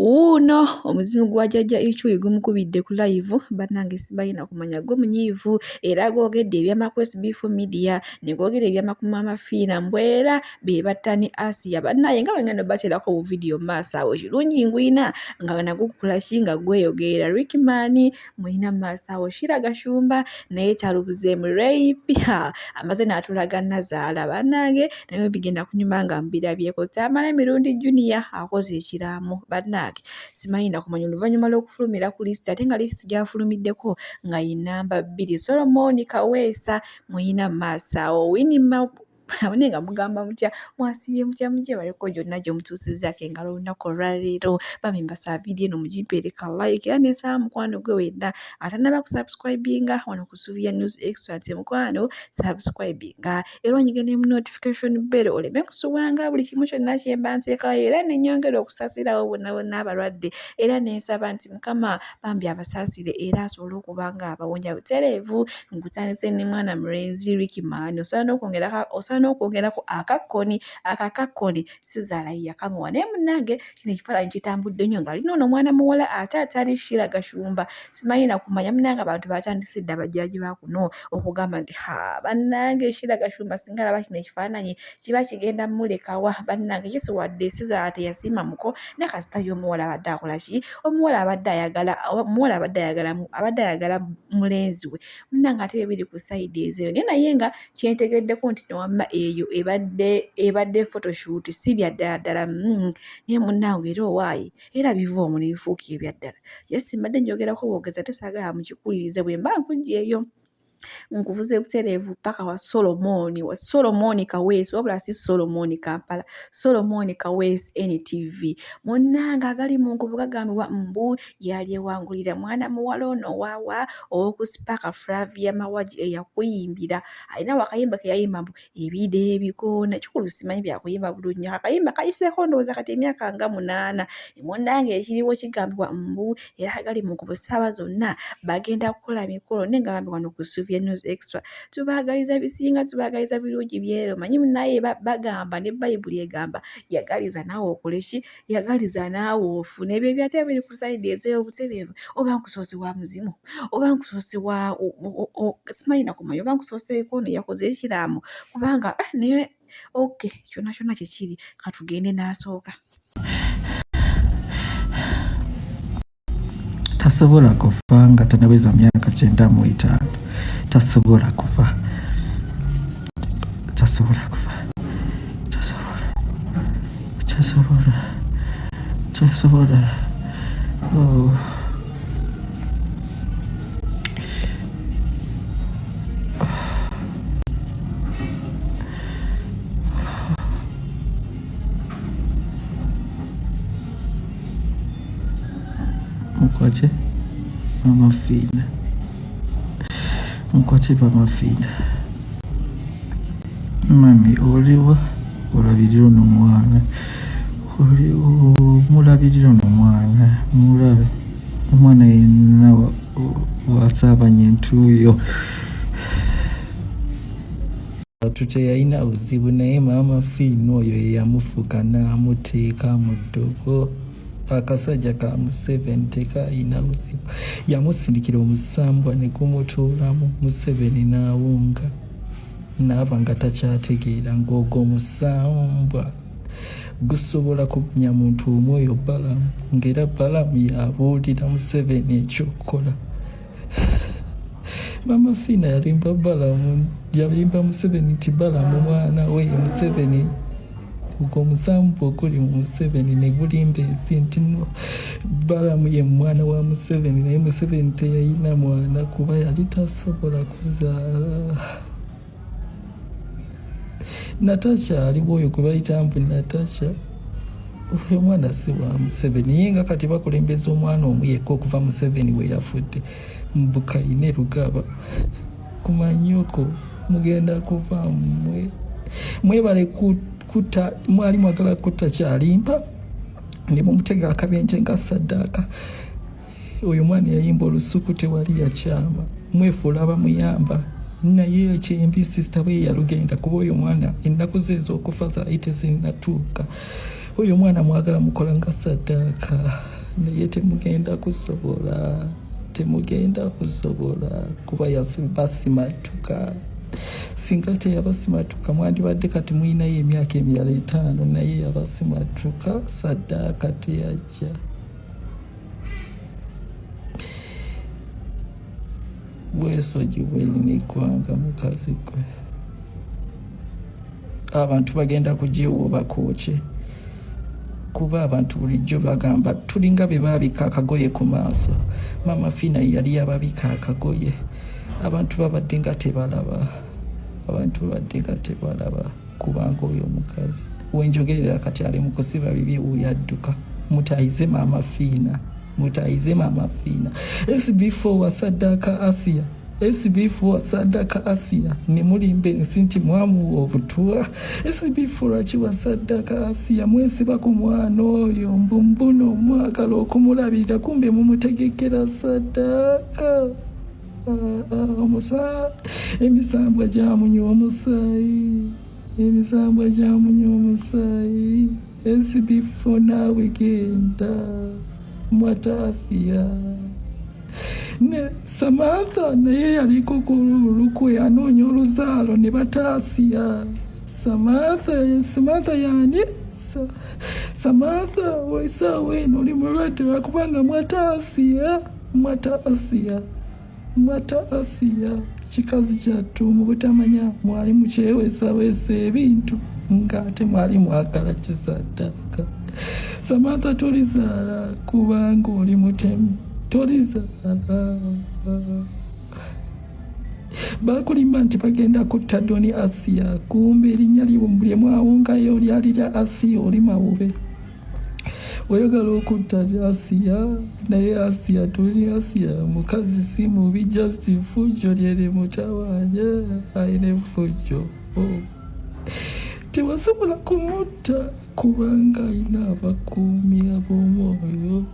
Wunno omuzimu gwa Jajja Iculi gumukubide ku live bannange sibalina kumanya gumunyiivu era gwogedde ebyama ku Sb4media negwogera ebyama ku Mama Phina mbwera be battani Asia bannaye nga wengendo baterako bu video maaso awo kirungi ngwina nga nagwo kukola kinga gweyogera Rickman mwina maaso awo shiraga shumba naye talubuze mu rape amaze n'atulaga Nazaala bannange naye bigenda kunyuma nga mbirabyeko tamala mirundi junior akoze ekiraamo bannange simanyi nakumanya oluvannyuma lw'okufulumira ku lisiti ate nga lisiti gyafulumiddeko nga yinamba 2 Solomon Kaweesa muyina maaso awo winima abone nga mugamba mutya mwasibye mutya mujye baleko gyonna gye mutuusizzaako engalo olunaku olwaleero bamemba saavidiyo eno mugimpeereka like era nesaba mukwano gwe wenna atanaba kusubscribinga wano ku Suvia News Extra nti mukwano subscribinga era onyigende mu notification bell oleme kusubwanga buli kimu kyonna kye mba nteekayo era nenyongera okusasirawo bonna bonna abalwadde era nensaba nti Mukama bambi abasaasire era asobole okuba nga abawonya butereevu nkutandise ne mwana mulenzi Rickman osobola n'okwongerako akakakoni sizaala yakamuwa naye munnange kino ekifaananyi kitambudde nnyo nga lino ono omwana muwala ate atali shiraga shumba simanyi nakumanya munnange abantu batandise dda bajjaaji ba kuno okugamba nti bannange shiraga shumba singa alaba kino ekifaananyi kiba kigenda mulekawa bannange kisiwadde sizaala teyasiima muko ne kasita y'omuwala abadde akola ki omuwala abadde ayagala mulenzi we munnange ate bibiri ku sayidi ezeyo naye nga kyentegeddeko nti wamma eyo ebadde photoshoot si byaddala naye munnange era owaayi era biva omu ne bifuuka ebyaddala yesimbadde njogerako bwogeza tesaagala mukikulirize bwe mba nkugyeeyo nkuvuze butereevu paka wa Solomon Kaweesi wabula si Solomon Kampala Solomon Kaweesi NTV munnanga agali mu nkubu gagambibwa mbu yali ewangulira mwana muwala ono waawa ow'okusipaka Flavia Mawaji eyakuyimbira alina wakayimba ke yayimba mbu ebide ebikoona kikulu simanyi byakuyimba bulungi akayimba kayiseeko ndowooza kati emyaka nga 8 munnange ekiriwo kigambibwa mbu era agali mu nkubu ssaawa zonna bagenda kukola mikolo nenga bambi wano ku Suvia News Extra tubaagaliza bisinga tubaagaliza birungi byero manyi munaye bagamba ne Bayibuli egamba yagaliza naawe okoleki yagaliza naawe ofune ebyo byate biri ku sayidi ezeyo butereevu oba nkusoose wa muzimu oba nkusoose wa simanyi nakumanya oba nkusooseeko ono yakoze ekiraamo kubanga naye okay kyonna kikiri katugende n'asooka tasobola kufa nga tanaweza miaka 95 tasobola kufa oh. Mukwache Mama Phina mami oliwa olabirira ono mwana mulabirira ono mwana mulabe omwana yenna wasaabanya entuuyo tuteyalina buzibu naye Mama Phina oyo yeyamufuka n'amuteeka mu ddogo akasajja ka Museveni tekayina buzibu yamusindikira omusambwa ne gumutuulamu Museveni n'awunga naaba nga takyategeera ng'ogwo omusambwa gusobola kumanya muntu omu oyo balamu ng'era balamu yabuulira Museveni ekyokukola Mama Phina yalimba Museveni nti balamu mwana we Museveni ogwo omusambwa oguli mu Museveni ne gulimba ensi nti no balamu ye mwana wa Museveni naye Museveni teyayina mwana kuba yali tasobola kuzaala Natasha aliwo oyo gwe bayita mbu Natasha oyo mwana si wa Museveni ye nga kati bakulembeza omwana omu yekka okuva Museveni we yafudde mbukayine Lugaba kumanyoko mugenda kuva mwebale mwali mwagala kutta kyalimba ndi mumutega akabenje nga saddaaka oyo mwana yayimba olusuku tewali yakyama mwefuula abamuyamba naye ekyembi sisita bwe yalugenda kuba oyo mwana ennaku ze ez'okufa zaayite zinnatuuka oyo mwana mwagala mukola nga saddaaka naye temugenda kusobola kuba basimatuka. Singa teyabasimatuka mwandibadde kati muyinayo emyaka emirala 5, naye yabasimatuka, saddaaka teyajja. Bwesogi bwelina eggwanga mukazi gwe. Abantu bagenda kujewo bakooke, kuba abantu bulijjo bagamba tulinga be baabika akagoye ku maaso. Mama Phina yali yababika akagoye. Abantu babadde nga tebalaba kubanga oyo omukazi wenjogerera kati ali mu kusiba bibi uyadduka. Mutayize Mama Phina. Sb4 wasaddaaka Asia ne mulimba ensi nti mwamuwa obutuwa. Sb4 akiwasaddaaka Asia mwesiba ku mwana oyo mbuno mwagala okumulabirira kumbe mumutegekera saddaaka. Emisambwa gyamunywa omusaayi. Sb4 naawe genda mwataasiya. Ne Samantha naye yaliko ku lukwe anoonya oluzaalo ne bataasiya. Samantha yani Samantha weesaawa eno oli mulwadde lwakubanga mwataasiya. Kikazi kyattu mu butamanya mwali mukyeweesaweesa ebintu ng'ate mwali mwagala kisaddaaka. Samantha tolizaala kubanga oli mutemu, tolizaala. Bakulimba nti bagenda kutta Doni Asia, kumbe erinnya lye mwawongayo lyali lya Asia oli mawube. Oyagala okutta Asia, naye Asia tuli Asia mukazi si mubi, just fujjo lyere mutawanya ayine fujjo. Tewasobola kumutta kubanga ayina abakuumi ab'omwoyo.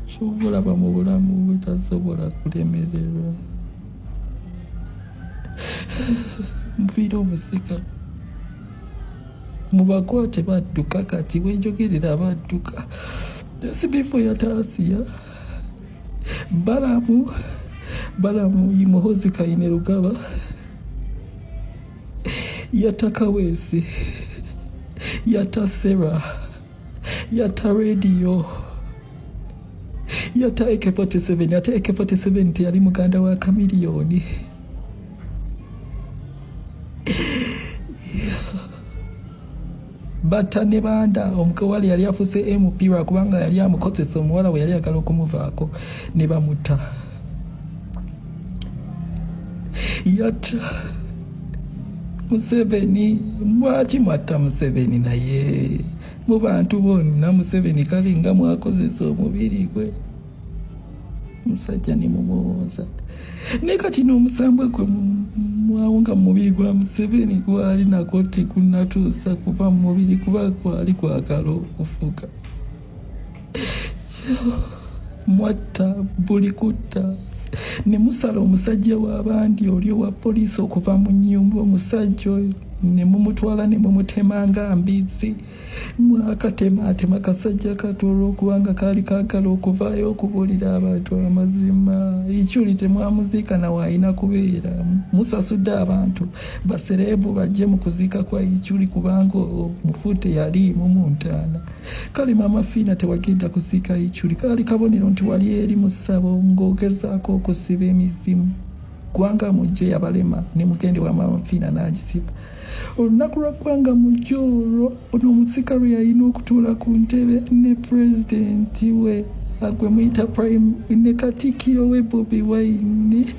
Ky'obulaba mu bulamu butasobola kulemererwa. Mufiire omusika mubakwate badduka, kati wenjogerera badduka. Sb4 yataasiya. Balamu Muhozi Kaine Rugaba yata Kaweesi, yata Sera, yata Radio, yata AK47. Yata AK47 teyali muganda wa Kamiliyoni. Batta ne banda omukawali yali afuse MP kubanga yali amukozesa omuwala we yali agala okumuvaako ne bamutta. Yata Museveni. Mwaki mwatta Museveni? Naye mu bantu bonna Museveni kale nga mwakozesa omubiri gwe. Musajja ne mumuwonza. Ne kati n'omusambwe gwe mwawonga mu mubiri gwa Museveni gwali nako tegunnatuusa kuva mu mubiri kuba gwali kwagala okufuga. Mwatta buli kutta. Ne musala omusajja w'abandi oli owa poliisi okuva mu nnyumba. Omusajja oyo ne mumutwala ne mumutema nga mbizi. Mwakatema kasajja kato olw'okubanga kaali kaagala okuvaayo okubuulira abantu amazima. Iculi temwamuziika nawe alina kubeera. Musasudde abantu basereebu bajje mu kuziika kwa Iculi kubanga omufu teyaliimu mu ntaana. Kale Mama Phina tewagenda kuziika Iculi. Kaali kabonero nti wali eri mu ssabo ng'ogezaako okusiba emizimu. Gwanga mujje yabalema ne mugende wa Mama Phina n'agisiba. Olunaku lwa ggwanga mujje olwo ono omusika lwe yalina okutuula ku ntebe ne pulezidenti we agwe muyita prime ne Katikkiro we Bobi Wine.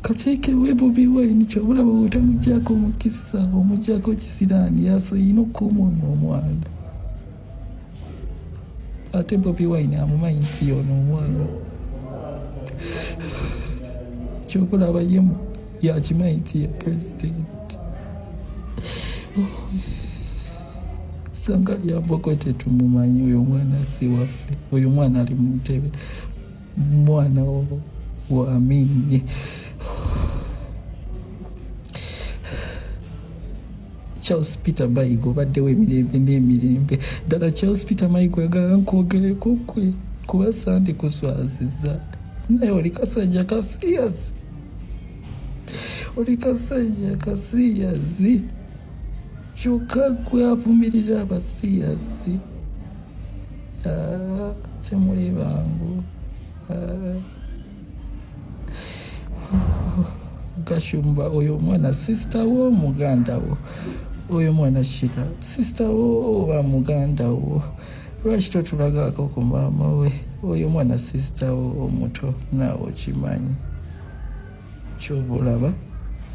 Katikkiro we Bobi Wine kyobulaba otamuggyako omukisa omuggyako kisiraani yaso yina okukuuma ono omwana. Ate Bobi Wine amumanyi nti ono omwana kyobulaba ye yakimanyi nti ye pulezidenti. Sanga lyamboko tetumumanyi oyo omwana si waffe. Oyo omwana ali mu ntebe, mwana wa Amini. Charles Peter Mayigo baddewo emirembe n'emirembe ddala Charles Peter Mayigo yagala nkwogereko kwe kuba sandi kuswaziza naye oli kasajja kasiriyazi oli kasajja kasiriyazi kyokka gwe avumirira abasiriyazi temuli bangu Gashumba oyo mwana sister wo muganda wo oyo mwana shira sister wo oba muganda wo lwaki totulagako ku maama we oyo mwana sister wo omuto naawe kimanyi kyobulaba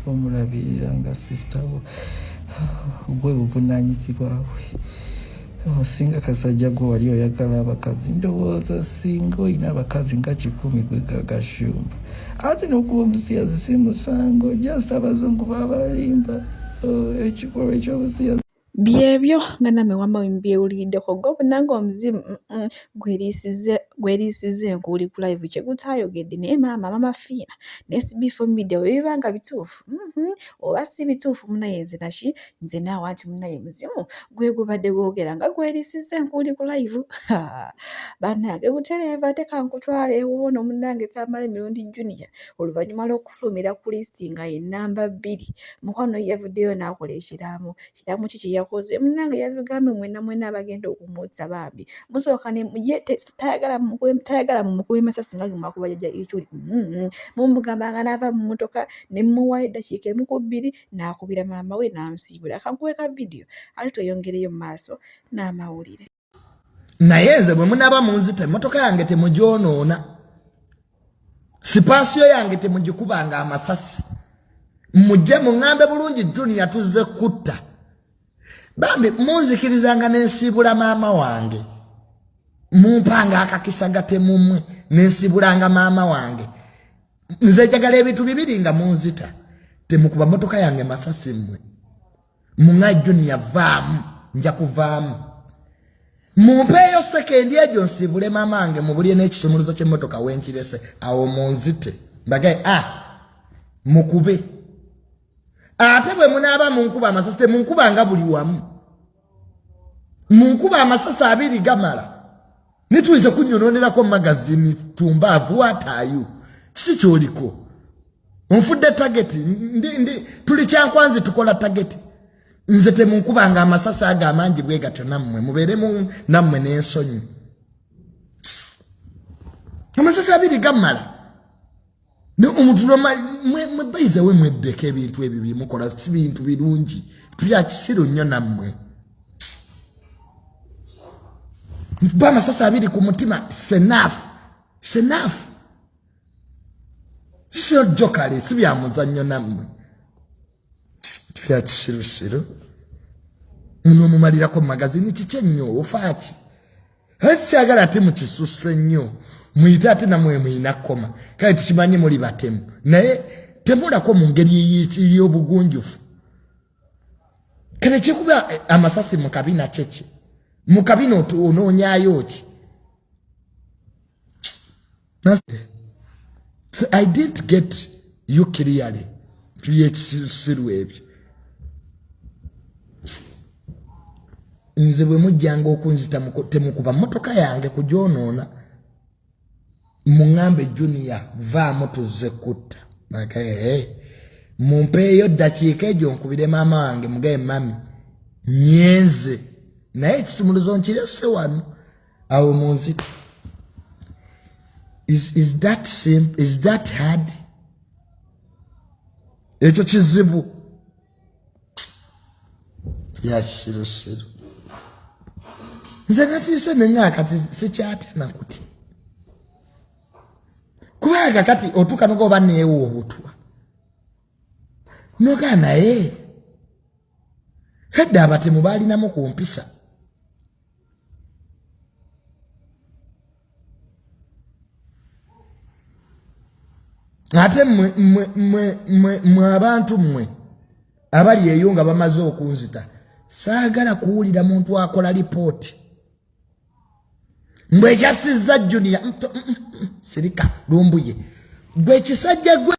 omulabirira nga sister wo gwe buvunaanyizibwawe singa kasajja gwe wali oyagala abakazi ndowooza singa olina abakazi nga 10 gwe Gashumba ate n'okuba omusiyazi si musango just abazungu babalimba ekikolwa ekyobusiyazi byebyo nga nammwe wamma wembyewuliddeko gobunanga omuzimu gweriisiza enkuuli ku live kyegutaayogedde naye Mama Phina ne Sb4media webiba nga bituufu oba si bituufu munaye nze naawe anti munaye muzimu gwe gubadde gwogera nga gweriisiza enkuuli ku live bannange butereeva tekankutwala ewoono munnange tamala emirundi junior oluvannyuma lw'okufulumira ku listi nga ye namba 2 mukwano yavuddeyo n'akola ekiraamo ki kye yakoze munnange yabigambe mwena abagenda okumwotsa bambi musooka ye tayagala mumukuba masasi nga gemakuba Jajja Iculi mumugambanga n'ava mu mmotoka ne mmuwayo eddakiika 1 ku 2 n'akubira maama we n'amusiibula kankubeka vidiyo ate tweyongereyo mu maaso n'amawulire naye nze bwe munaba munzita emmotoka yange temugyonoona sipaasiyo yange temugikubanga amasasi mujje muŋŋambe bulungi Junior tuzze kutta bambi munzikirizanga n'ensiibula maama wange mumpanga akakisagate mumwe n'ensiibulanga maama wange nze njagala ebintu bibiri nga munzita temukuba mmotoka yange masasi mmwe muŋŋa Junior vaamu nja kuvaamu mumpeeyo sekendi egyo nsiibule maama wange mubulye n'ekisumuluzo ky'emmotoka wenkirese awo munzite mbagaye mukube ate bwe munaaba munkuba amasasi temunkubanga buli wamu munkuba amasasi 2 gamala nituize kunnyononerako magazini tumbaavu wataayu kiki kyoliko onfudde tageti tuli kyankwanzi tukola tageti nze temunkubanga amasasi ago amangi bwe gatyo nammwe mubeeremu nammwe n'ensonyi amasasi 2 gamala ne omuntu mwe baize we mweddeko ebintu ebyo bimukola si bintu birungi tubya kisiro nnyo nammwe bama sasa 2 ku mutima senafu sio jokali si bya muzannyo nammwe tubya kisiro muno mumalirako magazini kike nnyo ofaaki kyagala ate mukisusse nnyo muyita ate namwe muyina koma kale tukimanyi muli batemu naye temulako mu ngeri y'obugunjufu kale kikuba amasasi mu kabina kyeki mu kabina onoonyayo ki I didn't get you clearly tuyekisiru ebyo nze bwe mujjanga okunzita temukuba mmotoka yange kugyonoona muŋŋambe Junior vaamu tuzze kutta mumpeeyo ddakiika egyo nkubire maama wange mugaye mami nyenze naye ekisumuluzo nkirese wano awo munzita is that hard ekyo kizibu yakisirusiru nze natiise neŋŋaa kati sikyatena kuti kubaga kati otuka nogo baneewo obutwa noga naye hedda abatemu baalinamu kumpisa ate mwe abantu mmwe abali eyo nga bamaze okunzita saagala kuwulira muntu akola lipooti mbwe kyasizza Junior sirika lumbuye gwe kisajja gwe